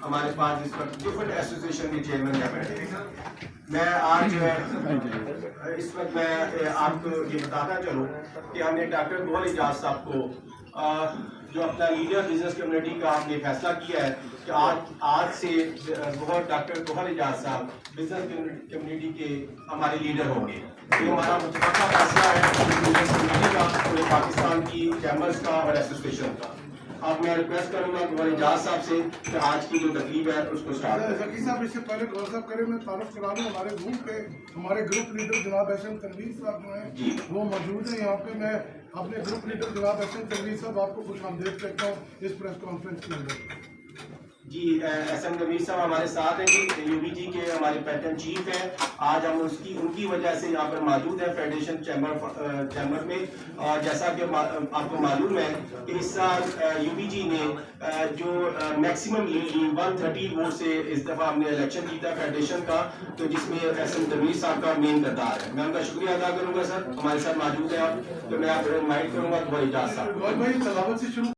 ہمارے پاس اس وقت different association کے چیئرمین کا بیٹھے ہیں. میں آج اس وقت میں آپ کو یہ بتانا چلوں کہ ہم نے ڈاکٹر گوہر اعجاز صاحب کو جو اپنا لیڈر بزنس کمیونٹی کا ہم نے فیصلہ کیا ہے کہ آج سے ڈاکٹر گوہر اعجاز صاحب بزنس کمیونٹی کے ہمارے لیڈر ہوں گے. یہ ہمارا متفقہ فیصلہ ہے بزنس کمیونٹی کا، پورے پاکستان کی چیمبرز کا اور ایسوسیشن کا. اب میں ریکویسٹ کروں گا گوہر اعجاز صاحب سے کہ آج کی جو تقریب ہے اس کو اسٹارٹ کریں. ذکی صاحب اس سے پہلے گوہر صاحب کرے میں تعارف کرا لوں ہمارے گروپ کے ہمارے گروپ لیڈر جناب احسن تنویر صاحب جو ہیں وہ موجود ہیں یہاں پہ. میں اپنے گروپ لیڈر جناب احسن تنویر صاحب آپ کو خوش آمدید کہتا ہوں اس پریس کانفرنس کے اندر. جی احسن تنویر صاحب ہمارے ساتھ ہیں جی، یو بی جی کے ہمارے پیٹرن چیف ہیں. آج ہم ان کی وجہ سے یہاں پر موجود ہیں فیڈریشن چیمبر میں. اور جیسا کہ آپ کو معلوم ہے کہ اس سال یو بی جی نے جو میکسیمم 130 ووٹ سے اس دفعہ ہم نے الیکشن جیتا فیڈریشن کا، تو جس میں احسن تنویر صاحب کا مین کردار ہے. میں ان کا شکریہ ادا کروں گا. سر ہمارے ساتھ موجود ہیں آپ، تو میں آپ کو انوائٹ کروں گا گوہر اعجاز صاحب. گوہر بھائی تلاوت سے شروع